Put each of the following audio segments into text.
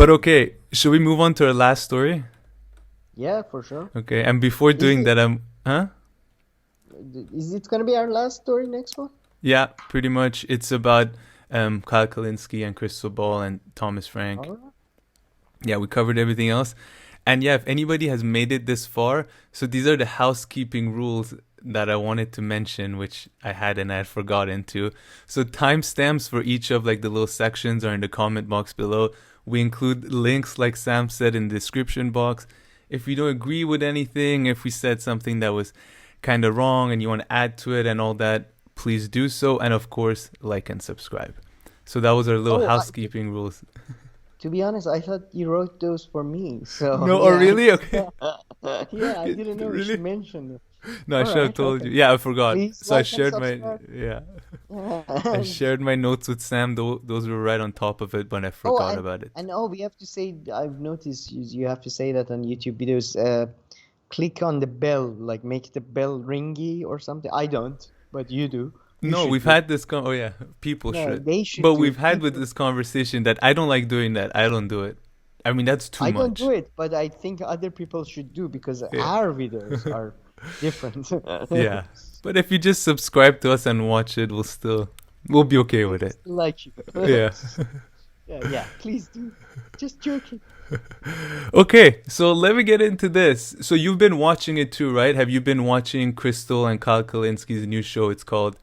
But okay, should we move on to our last story? Yeah, for sure. Okay, and before Is doing it that, huh? is it gonna be our last story next one? Yeah, pretty much. It's about Kyle Kulinski and Krystal Ball and Thomas All Frank. right. Yeah, we covered everything else. And yeah, if anybody has made it this far, so these are the housekeeping rules that I wanted to mention, which I had and I had forgotten to. So timestamps for each of like the little sections are in the comment box below. We include links, like Sam said, in the description box. If you don't agree with anything, if we said something that was kind of wrong and you want to add to it and all that, please do so. And of course, like and subscribe. So that was our little Oh, housekeeping rules. to be honest, I thought you wrote those for me. So No, oh yeah, really? Okay. yeah, I didn't know you should Really? mention it. No, I All should have right, told okay. you. Yeah, I forgot. Please So I like and shared my subscribe. yeah, Yeah, I and shared my notes with Sam. Those were right on top of it, but I oh, forgot about it. and oh, we have to say. I've noticed you have to say that on YouTube videos. Click on the bell, like make the bell ringy or something. I don't, but you do. You No, should we've do. had this. Oh yeah, people No, should. they should But do. we've had with People, this conversation that I don't like doing that. I don't do it. I mean, that's too I don't do much. it, but I think other people should do because Yeah, our videos are different. yeah. But if you just subscribe to us and watch it, we'll be okay with it. Like you. Yeah. Yeah, yeah, please do. Just joking. Okay, so let me get into this. So you've been watching it too, right? Have you been watching Krystal and Kyle Kulinski's new show? It's called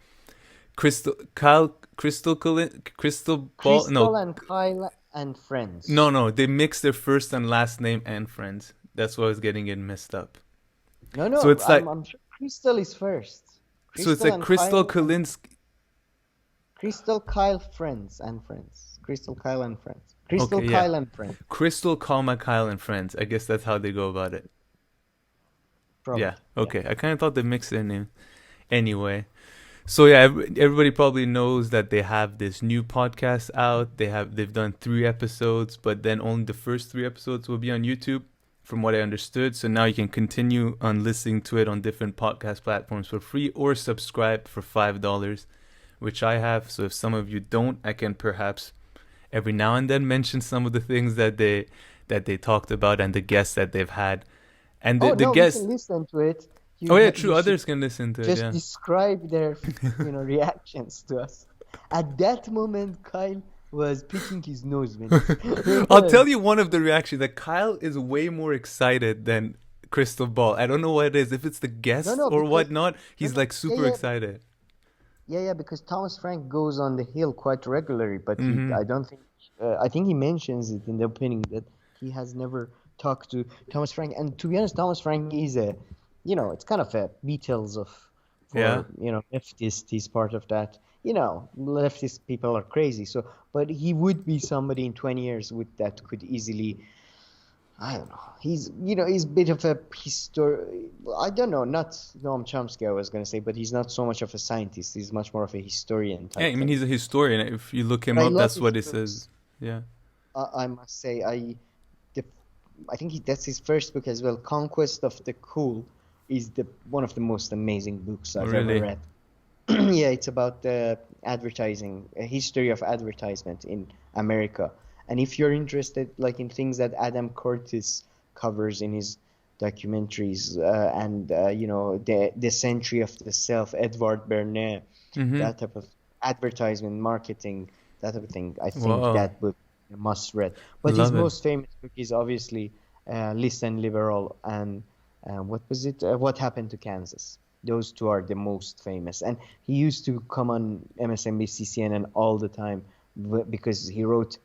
Krystal Ball. Crystal No, and Kyle and no, friends. no. They mixed their first and last name and friends. That's why I was getting it messed up. No, So no, it's like I'm sure Crystal is first. so it's Crystal like and Krystal Kyle and Kulinski. Crystal Kyle friends and friends. Crystal Kyle and friends. Crystal Okay, yeah. Kyle and friends. Krystal, Kyle, and friends. I guess that's how they go about it. Yeah. Probably. Yeah. Okay. I kind of thought they mixed their name. Anyway, so yeah, everybody probably knows that they have this new podcast out. They've done 3 episodes, but then only the first 3 episodes will be on YouTube, from what I understood. So now you can continue on listening to it on different podcast platforms for free or subscribe for $5, which I have. So if some of you don't, I can perhaps every now and then mention some of the things that they talked about and the guests that they've had. And the Oh the no, we can guests. listen to it. Oh yeah, You true. should Others can listen to it. just Yeah. describe their, reactions to us. At that moment, Kyle was picking his nose when I'll tell you one of the reactions that Kyle is way more excited than Crystal Ball. I don't know what it is. If it's the no, guest no, or because whatnot, no, he's no, like super excited. yeah, because Thomas Frank goes on the hill quite regularly, but Mm-hmm. I don't think, I think he mentions it in the opening that he has never talked to Thomas Frank. And to be honest, Thomas Frank is it's kind of a Beatles of, Yeah. for, leftist. He's part of that. Leftist people are crazy. So, but he would be somebody in 20 years that could easily, I don't know. He's a bit of a I don't know, not Noam Chomsky, I was going to say, but he's not so much of a scientist. He's much more of a historian Yeah, type I mean thing. he's a historian. If you look him But I up, love that's his what it books. says. Yeah. I must say, the, I think that's his first book as well. Conquest of the Cool is one of the most amazing books Oh, I've ever really? read. Yeah, it's about the advertising, a history of advertisement in America. And if you're interested, like in things that Adam Curtis covers in his documentaries, and the century of the self, Edward Bernays, Mm-hmm. that type of advertisement, marketing, that type of thing, I think Wow. that book is a must read. But his Love it. most famous book is obviously Listen Liberal and what was it? What Happened to Kansas? Those two are the most famous. And he used to come on MSNBC, CNN all the time because he wrote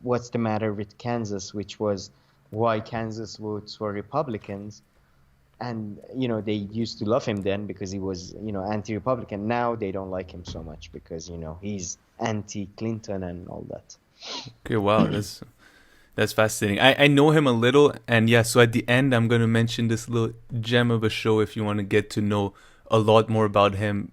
What's the Matter with Kansas, which was why Kansas votes for Republicans. And, they used to love him then because he was, anti-Republican. Now they don't like him so much because, he's anti-Clinton and all that. Okay. Wow. That's fascinating. I know him a little, and yeah. So at the end, I'm going to mention this little gem of a show if you want to get to know a lot more about him,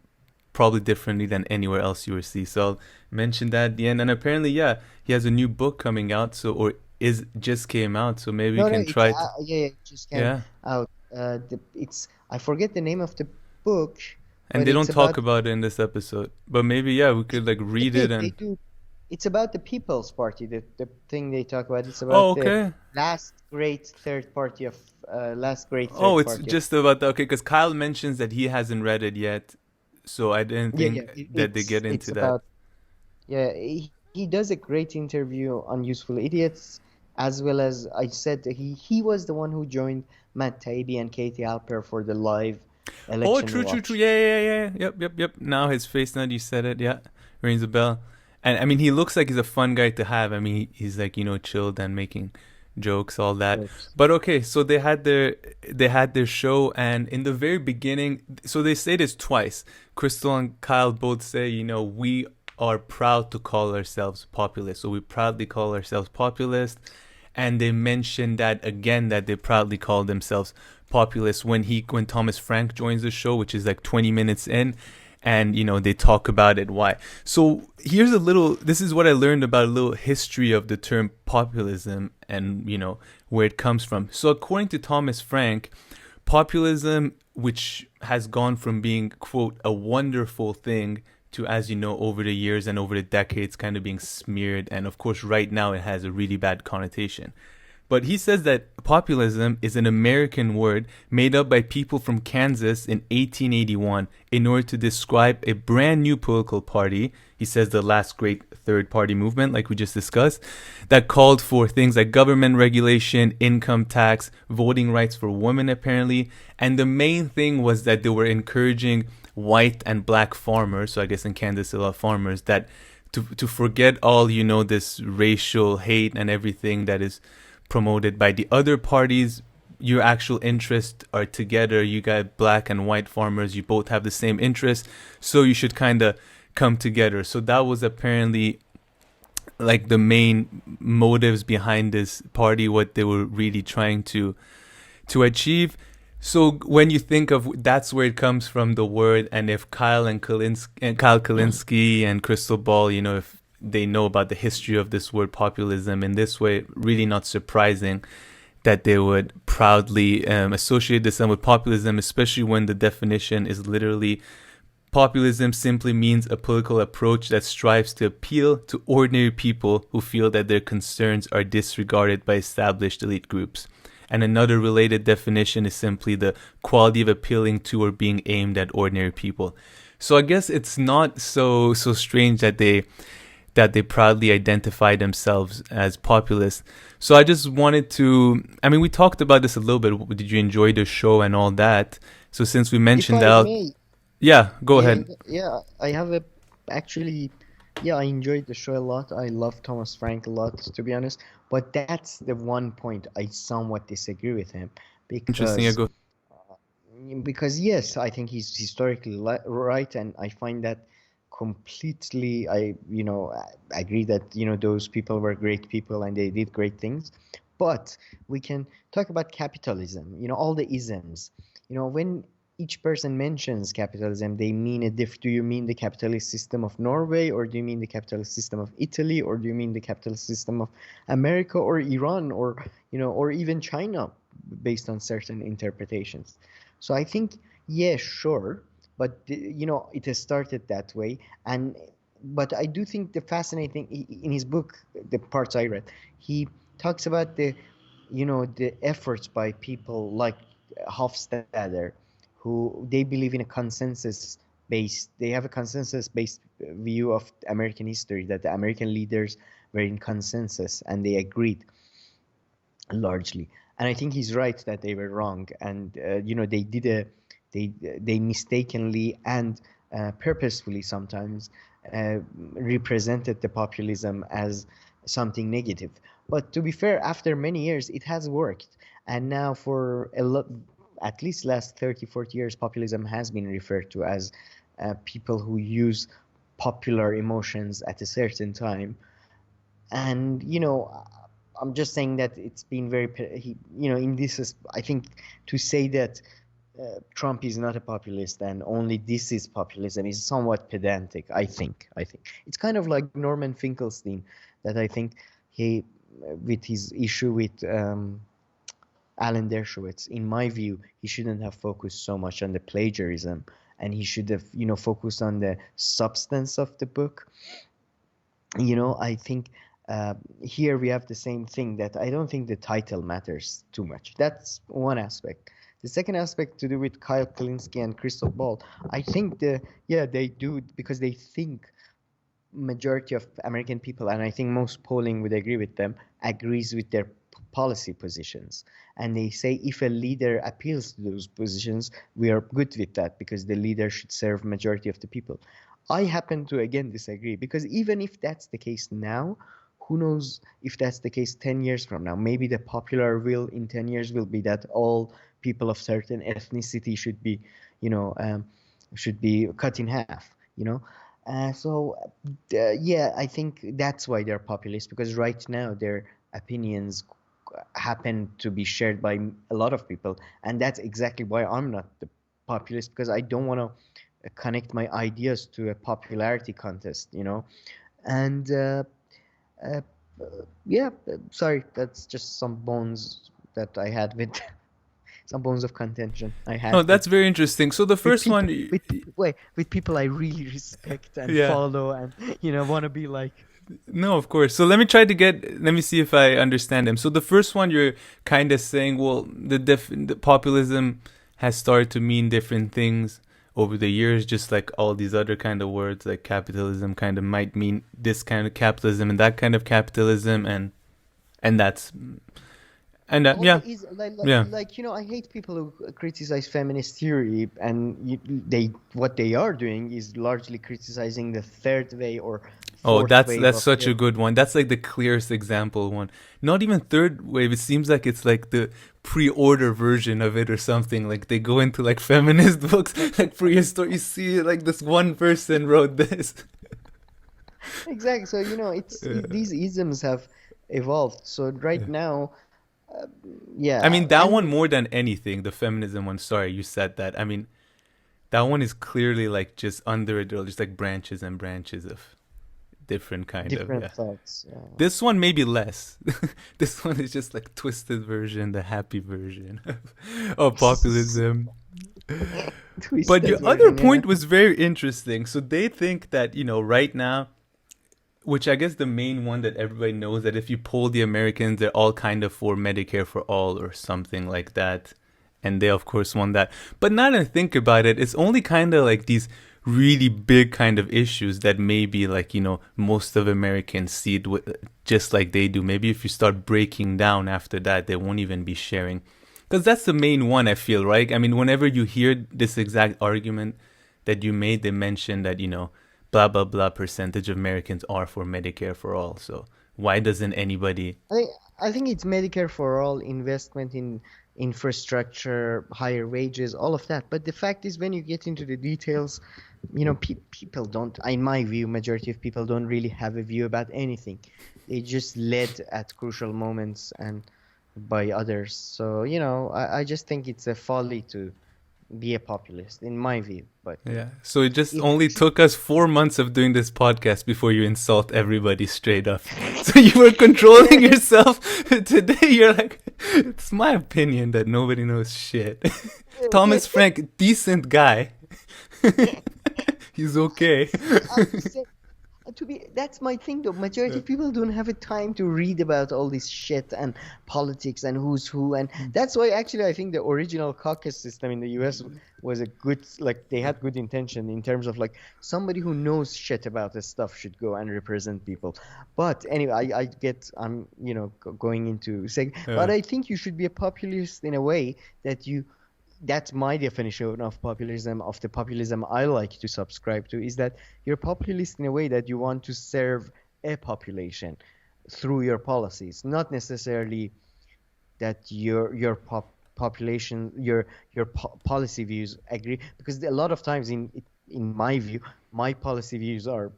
probably differently than anywhere else you will see. So I'll mention that at the end. And apparently, yeah, he has a new book coming out. So or is just came out. So maybe you No, can it's try to. yeah, it just came Yeah. out. It's I forget the name of the book, And but they it's don't talk about about it in this episode. But maybe yeah, we could like they read it did they and do It's about the People's Party. The thing they talk about. It's Oh, about the okay. last great Oh, third it's party of. just about the okay, because Kyle mentions that he hasn't read it yet, so I didn't Yeah, yeah. think that they get It's into that. about. Yeah, he does a great interview on Useful Idiots, as well as I said he was the one who joined Matt Taibbi and Katie Halper for the live Oh, election true, true, true. watch. Yeah, yeah, yeah, yeah. Yep, yep, yep. Now his face, now that you said it, yeah, rings a bell. And I mean, he looks like he's a fun guy to have. I mean, he's like chilled and making jokes, all that. Jokes. But okay, so they had their show, and in the very beginning, so they say this twice. Crystal and Kyle both say, we are proud to call ourselves populist. So we proudly call ourselves populist, and they mention that again, that they proudly call themselves populist when Thomas Frank joins the show, which is like 20 minutes in, and they talk about it why. So here's a little, this is what I learned about a little history of the term populism, and where it comes from. So according to Thomas Frank, populism, which has gone from being, quote, a wonderful thing to, as you know, over the years and over the decades, kind of being smeared. And of course, right now it has a really bad connotation. But he says that populism is an American word made up by people from Kansas in 1881 in order to describe a brand new political party. He says the last great third party movement, like we just discussed, that called for things like government regulation, income tax, voting rights for women, apparently. And the main thing was that they were encouraging white and black farmers, so I guess in Kansas, a lot of farmers, that to forget all, this racial hate and everything that is promoted by the other parties. Your actual interests are together. You got black and white farmers, you both have the same interests, so you should kind of come together. So that was apparently like the main motives behind this party, what they were really trying to achieve. So when you think of, that's where it comes from, the word. And if Kyle Kulinski and Krystal Ball, if they know about the history of this word populism in this way, really not surprising that they would proudly associate this with populism, especially when the definition is literally, populism simply means a political approach that strives to appeal to ordinary people who feel that their concerns are disregarded by established elite groups. And another related definition is simply the quality of appealing to or being aimed at ordinary people. So I guess it's not so strange that they proudly identify themselves as populists. So I just wanted to, I mean, we talked about this a little bit. Did you enjoy the show and all that? So since we If mentioned I that, may, yeah, go yeah, ahead. yeah, I have a actually, yeah, I enjoyed the show a lot. I love Thomas Frank a lot, to be honest. But that's the one point I somewhat disagree with him Interesting. Yeah, because go. yes, I think he's historically right, and I find that completely. I agree that those people were great people and they did great things, but we can talk about capitalism. All the isms. When each person mentions capitalism, they mean a do you mean the capitalist system of Norway, or do you mean the capitalist system of Italy, or do you mean the capitalist system of America or Iran, or or even China, based on certain interpretations? So I think, yeah, sure, but it has started that way, and but I do think the fascinating in his book, the parts I read, he talks about the efforts by people like Hofstadter, who they believe in a consensus based. They have a consensus based view of American history, that the American leaders were in consensus and they agreed largely. And I think he's right that they were wrong, and they mistakenly and purposefully sometimes represented the populism as something negative. But to be fair, after many years, it has worked, and now for at least last 30, 40 years, populism has been referred to as people who use popular emotions at a certain time. And I'm just saying that it's been very in this is, I think, to say that Trump is not a populist and only this is populism is somewhat pedantic. I think it's kind of like Norman Finkelstein, that I think he with his issue with Alan Dershowitz. In my view, he shouldn't have focused so much on the plagiarism, and he should have focused on the substance of the book. I think here we have the same thing, that I don't think the title matters too much. That's one aspect. The second aspect to do with Kyle Kulinski and Crystal Ball, I think they do, because they think majority of American people, and I think most polling would agree with them, agrees with their policy positions. And they say if a leader appeals to those positions, we are good with that because the leader should serve majority of the people. I happen to again disagree, because even if that's the case now, who knows if that's the case 10 years from now? Maybe the popular will in 10 years will be that all people of certain ethnicity should be cut in half. Yeah, I think that's why they're populist, because right now their opinions happen to be shared by a lot of people, and that's exactly why I'm not the populist, because I don't want to connect my ideas to a popularity contest. And uh, yeah, sorry, that's just some bones that I had with some bones of contention I No, had that's very interesting. So the with first one, people with people I really respect and yeah. follow, and want to be like. No, of course. So let me see if I understand them. So the first one, you're kind of saying, well, the populism has started to mean different things over the years, just like all these other kind of words, like capitalism kind of might mean this kind of capitalism and that kind of capitalism, and that's Also, yeah, is yeah. I hate people who criticize feminist theory, and what they are doing is largely criticizing the third way or Oh, fourth wave that's of such the. a good one. That's like the clearest example one. Not even third wave. It seems like it's like the pre-order version of it or something. Like they go into like feminist books, like prehistory. You see, like this one person wrote this. Exactly. So these isms have evolved. So right now, uh, I yeah, mean, that and one more than anything, the feminism one. Sorry, you said that. I mean, that one is clearly like just under it, or just like branches and branches of different kind of, different yeah. thoughts. This one maybe less. This one is just like twisted version, the happy version of populism. But Twisted your other version. Yeah. point was very interesting. So they think that, right now, which I guess the main one that everybody knows, that if you poll the Americans, they're all kind of for Medicare for all or something like that. And they, of course, won that. But now that I think about it, it's only kind of like these really big kind of issues that maybe like, most of Americans see it just like they do. Maybe if you start breaking down after that, they won't even be sharing. Because that's the main one, I feel, right? I mean, whenever you hear this exact argument that you made, they mention that, blah blah blah percentage of Americans are for Medicare for all. So why doesn't anybody? I think I think it's Medicare for all, investment in infrastructure, higher wages, all of that. But the fact is, when you get into the details, people don't, in my view, majority of people don't really have a view about anything. They just led at crucial moments and by others. So, I just think it's a folly to be a populist, in my view. But Yeah. So it just if only took us 4 months of doing this podcast before you insult everybody straight up. So you were controlling yourself. Today you're like, it's my opinion that nobody knows shit. Thomas Frank, decent guy. He's okay. I'm just saying, that's my thing though. Majority of people don't have a time to read about all this shit and politics and who's who, and that's why actually I think the original caucus system in the US was a good, like they had good intention in terms of like somebody who knows shit about this stuff should go and represent people. But anyway, I'm going into saying, but I think you should be a populist in a way that that's my definition of populism, of the populism I like to subscribe to, is that you're populist in a way that you want to serve a population through your policies, not necessarily that population, policy views agree, because a lot of times in my view, my policy views are,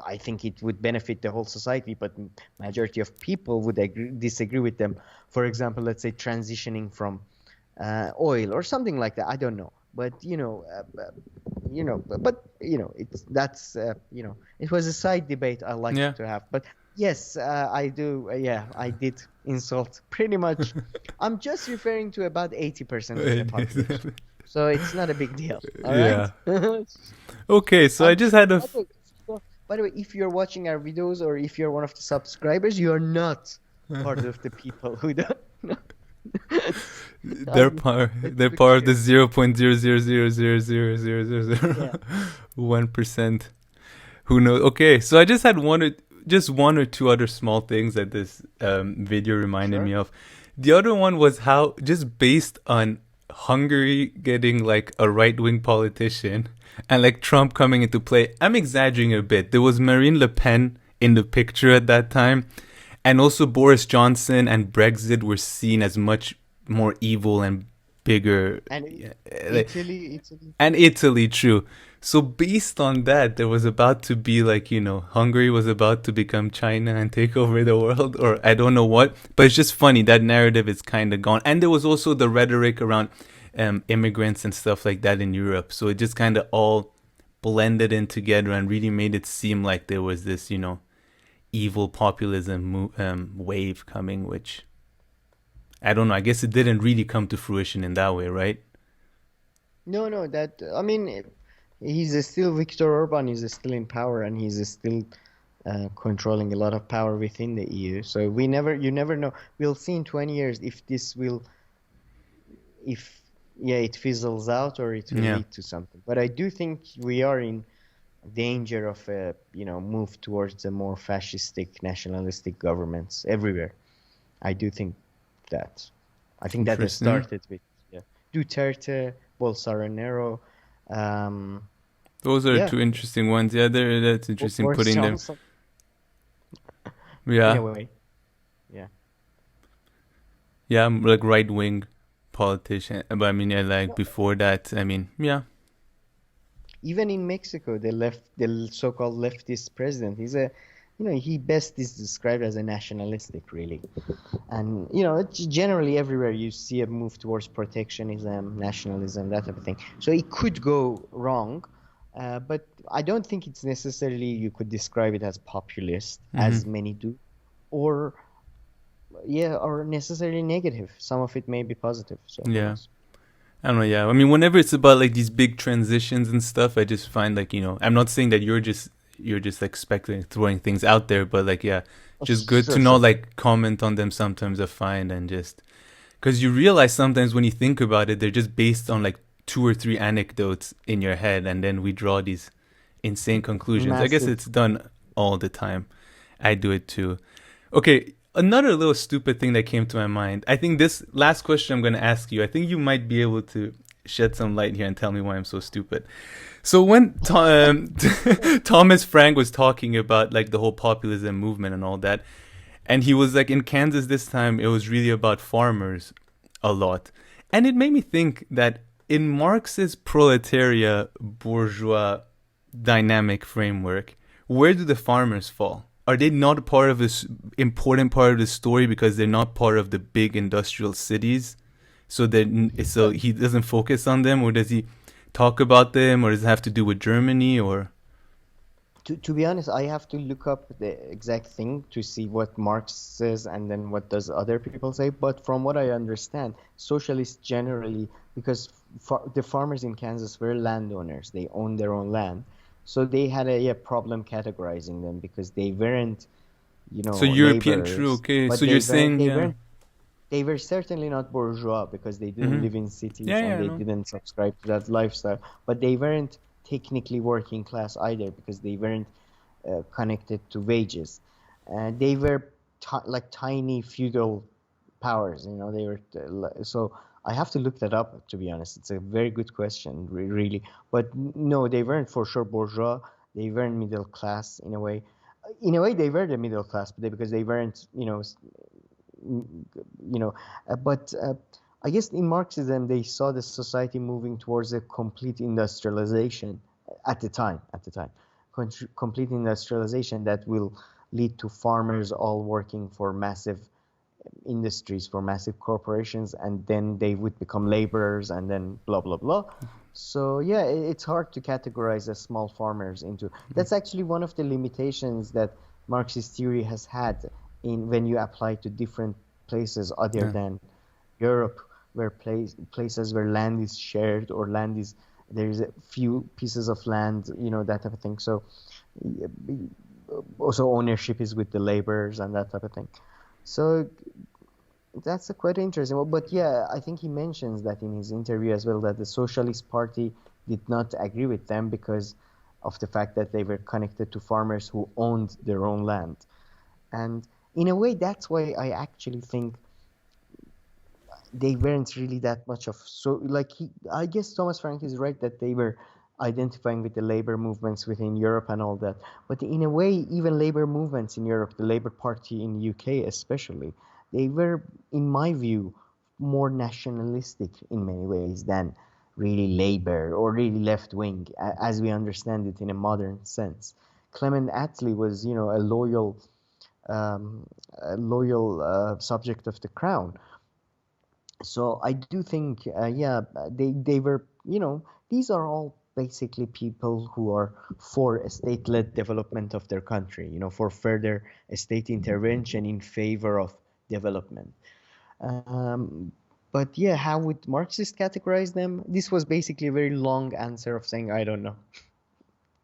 I think it would benefit the whole society, but majority of people would disagree with them. For example, let's say transitioning from oil or something like that. I don't know, but it was a side debate I like Yeah. to have. But yes, I do. Yeah, I did insult pretty much. I'm just referring to about 80% of the population, so it's not a big deal. All right. Yeah. Okay, so I I'm just just, had a. by By the way, if you're watching our videos or if you're one of the subscribers, you are not part of the people who don't know. They're Um, part. let's They're be part of the clear. 0.0000000 Yeah. 1%. Who knows? Okay, so I just had just one or two other small things that this video reminded Sure. me of. The other one was how, just based on Hungary getting like a right wing politician and like Trump coming into play, I'm exaggerating a bit. There was Marine Le Pen in the picture at that time, and also Boris Johnson and Brexit were seen as much more evil and bigger. And Like, Italy. and Italy, true. So based on that, there was about to be like, Hungary was about to become China and take over the world, or I don't know what. But it's just funny that narrative is kind of gone. And there was also the rhetoric around immigrants and stuff like that in Europe. So it just kind of all blended in together and really made it seem like there was this, evil populism wave coming, which I don't know. I guess it didn't really come to fruition in that way, right? No, that I mean, he's still Viktor Orban is still in power, and he's still controlling a lot of power within the EU. So you never know. We'll see in 20 years if if yeah, it fizzles out or it will Yeah, lead to something. But I do think we are in danger of a, move towards a more fascistic, nationalistic governments everywhere. I do think that. I think that has interesting. started with yeah, Duterte, Bolsonaro, um, Those are yeah, two interesting ones. Yeah, that's interesting Boris putting them. Johnson in Yeah, a way. Yeah. yeah, I'm like right wing politician. But I mean, yeah, like before that, I mean, yeah, Even in Mexico, the so-called leftist president. He best is described as a nationalistic, really. And it's generally everywhere you see a move towards protectionism, nationalism, that type of thing. So it could go wrong, but I don't think it's necessarily you could describe it as populist, hmm, as many do, or yeah, or necessarily negative. Some of it may be positive. So who yeah. knows? I don't know. Yeah, I mean, whenever it's about like these big transitions and stuff, I just find like I'm not saying that you're just like speculating, throwing things out there, but like yeah, Oh, just good to sure, know sure. like comment on them sometimes I find, and just because you realize sometimes when you think about it, they're just based on like two or three anecdotes in your head, and then we draw these insane conclusions. I guess Massive. it's done all the time. I do it too. Okay, another little stupid thing that came to my mind. I think this last question I'm going to ask you, I think you might be able to shed some light here and tell me why I'm so stupid. So when Thomas Frank was talking about like the whole populism movement and all that, and he was like in Kansas this time, it was really about farmers a lot. And it made me think that in Marx's proletariat bourgeois dynamic framework, where do the farmers fall? Are they not a part of this important part of the story because they're not part of the big industrial cities? So he doesn't focus on them, or does he talk about them, or does it have to do with Germany, or To be honest, I have to look up the exact thing to see what Marx says and then what does other people say. But from what I understand, socialists generally, because the farmers in Kansas were landowners, they owned their own land, so they had a yeah, problem categorizing them because they weren't, so European? True. laborers, Okay. So but you're saying yeah. they were certainly not bourgeois because they didn't Mm-hmm. live in Yeah. cities and Yeah. they No. didn't subscribe to that lifestyle. But they weren't technically working class either because they weren't connected to wages. They were like tiny feudal powers, they were so I have to look that up, to be honest. It's a very good question, really. But no, they weren't for sure bourgeois. They weren't middle class in a way. In a way, they were the middle class, but because they weren't, you know, but I guess in Marxism they saw the society moving towards a complete industrialization at the time, complete industrialization that will lead to farmers all working for massive industries, for massive corporations, and then they would become laborers, and then blah blah blah. So yeah, it's hard to categorize as small farmers into. That's actually one of the limitations that Marxist theory has had in when you apply to different places other Yeah. than Europe, where places where land is shared or land is there's a few pieces of land, that type of thing. So Also, ownership is with the laborers and that type of thing. So that's a quite interesting. Well, but yeah, I think he mentions that in his interview as well, that the Socialist Party did not agree with them because of the fact that they were connected to farmers who owned their own land. And in a way, that's why I actually think they weren't really that much of so like I guess Thomas Frank is right that they were identifying with the labor movements within Europe and all that. But in a way, even labor movements in Europe, the Labour Party in UK especially, they were, in my view, more nationalistic in many ways than really labor or really left wing as we understand it in a modern sense. Clement Attlee was, um, a loyal subject of the crown. So I do think, yeah, they were, these are all basically people who are for a state-led development of their country, for further state intervention in favor of development. Um, but yeah, how would Marxists categorize them? This was basically a very long answer of saying I don't know.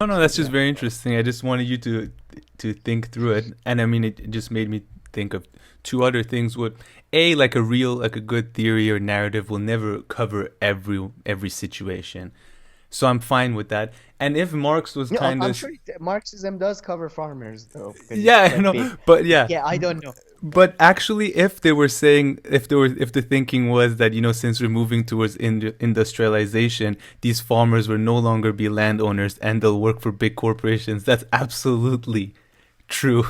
No, no, that's just Yeah. very interesting. I just wanted you to think through it, and I mean, it just made me think of two other things. Would a like a real like a good theory or narrative will never cover every situation, so I'm fine with that. And if Marx was No, kind I'm of sure Marxism does cover farmers though, because it's yeah, I quite big. know, but But yeah, yeah, I don't know. but actually, if they were saying, if the thinking was that, since we're moving towards industrialization, these farmers will no longer be landowners and they'll work for big corporations, that's absolutely true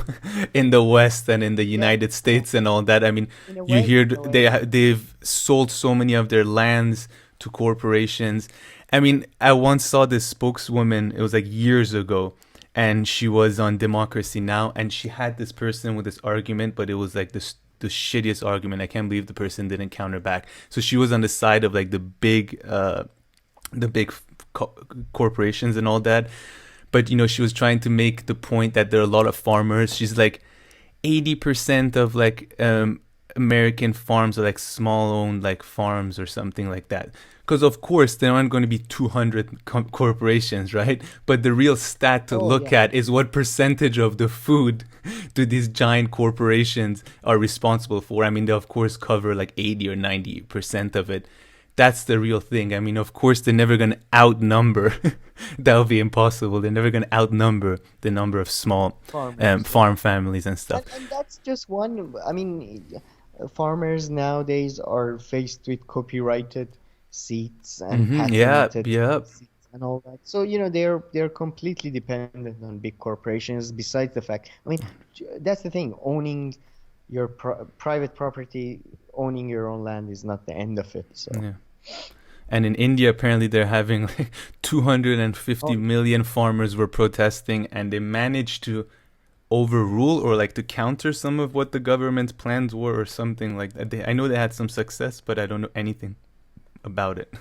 in the West and in the Yeah, United States and all that. I mean, in a you way, hear in a way. they've sold so many of their lands to corporations. I mean, I once saw this spokeswoman, it was like years ago, and she was on Democracy Now, and she had this person with this argument, but it was like the shittiest argument. I can't believe the person didn't counter back. So she was on the side of like the big co- corporations and all that. But she was trying to make the point that there are a lot of farmers. She's like, 80% of like American farms are like small owned like farms or something like that. Because of course there aren't going to be 200 corporations, right? But the real stat to Oh look yeah. at is what percentage of the food do these giant corporations are responsible for. I mean, they of course cover like 80 or 90% of it. That's the real thing. I mean, of course, they're never going to outnumber. That would be impossible. They're never going to outnumber the number of small Farmers, yeah. farm families and stuff. And that's just one. I mean, farmers nowadays are faced with copyrighted seats and Yeah, patented yeah. seats and all that. So, they're completely dependent on big corporations. Besides the fact, I mean, that's the thing. Owning your private property, owning your own land is not the end of it. So, Yeah. And in India, apparently, they're having like 250 oh, million farmers were protesting, and they managed to overrule or like to counter some of what the government's plans were, or something like that. I know they had some success, but I don't know anything about it.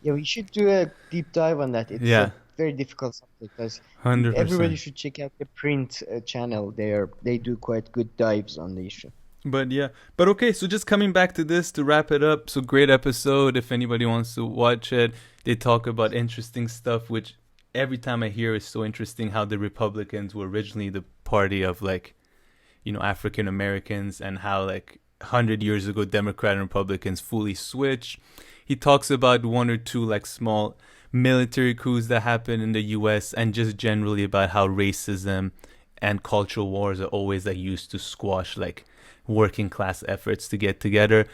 yeah, we should do a deep dive on that. It's Yeah, a very difficult subject because everybody 100%. should check out the print channel. They do quite good dives on the issue. But yeah, but okay, so just coming back to this to wrap it up. So great episode. If anybody wants to watch it, they talk about interesting stuff, which every time I hear is so interesting how the Republicans were originally the party of like, African Americans, and how like 100 years ago Democrat and Republicans fully switched. He talks about one or two like small military coups that happened in the US, and just generally about how racism and cultural wars are always like used to squash like working class efforts to get together.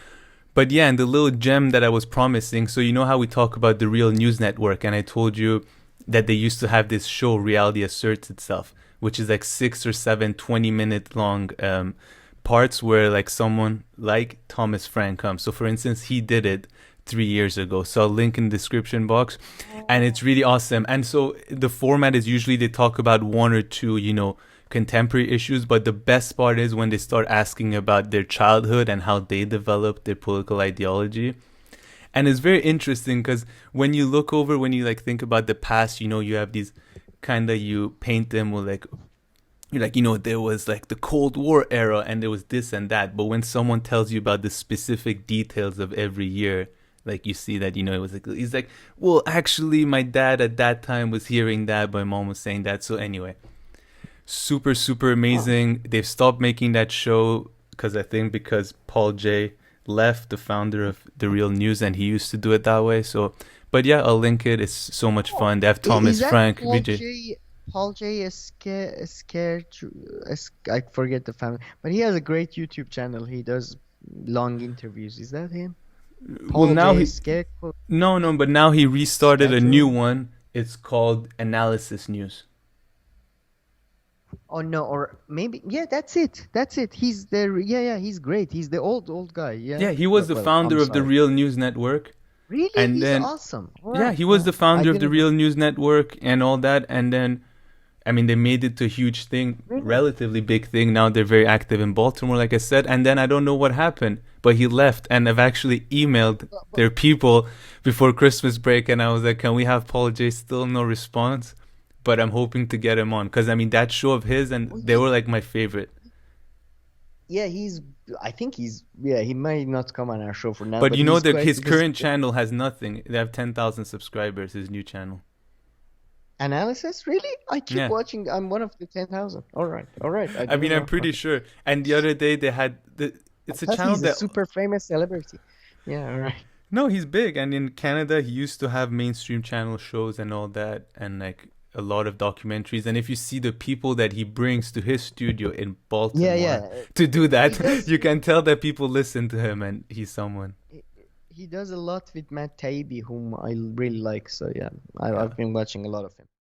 But yeah, and the little gem that I was promising, so you know how we talk about the Real News Network, and I told you that they used to have this show, Reality Asserts Itself, which is like 6 or 7 20-minute long parts where like someone like Thomas Frank comes. So for instance, he did it 3 years ago. So I'll link in the description box, and it's really awesome. And so the format is usually they talk about one or two, contemporary issues, but the best part is when they start asking about their childhood and how they developed their political ideology. And it's very interesting because when you look over, when you like think about the past, you have these kind of, you paint them with like, you're like, there was like the Cold War era and there was this and that. But when someone tells you about the specific details of every year, like you see that, it was like, he's like, well, actually, my dad at that time was hearing that, my mom was saying that. So anyway, super super amazing. They've stopped making that show because Paul J left, the founder of The Real News, and he used to do it that way. So, but yeah, I'll link it. It's so much Oh, fun. They have is Thomas that Frank, Paul VJ. J? Paul J is scared. I forget the family, but he has a great YouTube channel. He does long interviews. Is that him? Well, Paul now J he scared. no, but now he restarted a new Schedule. one. It's called Analysis News. Oh no, or maybe yeah, that's it. That's it. He's the yeah, he's great. He's the old guy. Yeah. Yeah, he was the Well, I'm founder of the sorry. Real News Network, Really, and he's then awesome. All yeah, right. he was Yeah, the I founder of the didn't know. Real News Network and all that, and then I mean, they made it to a huge thing, Really? relatively big thing. Now they're very active in Baltimore, like I said. And then I don't know what happened, but he left. And I've actually emailed But their people before Christmas break, and I was like, "Can we have Paul J?" Still no response, but I'm hoping to get him on because I mean that show of his, and well, they were like my favorite. yeah, I think yeah, he might not come on our show for now, But but you know he's that quite his because current channel has nothing. They have 10,000 subscribers. His new channel. analysis, really? I keep Yeah. watching. I'm one of the 10,000. All right. I I mean, didn't I'm know. pretty sure. And the other day they had I it's a thought channel he's a that super famous celebrity. Yeah, all right. no, he's big, and in Canada, he used to have mainstream channel shows and all that, and like a lot of documentaries. And if you see the people that he brings to his studio in Yeah, Baltimore yeah. to do He that, does. you can tell that people listen to him, and he's someone. He, he does a lot with Matt Taibbi, whom I really like. So yeah, Yeah. I've been watching a lot of him.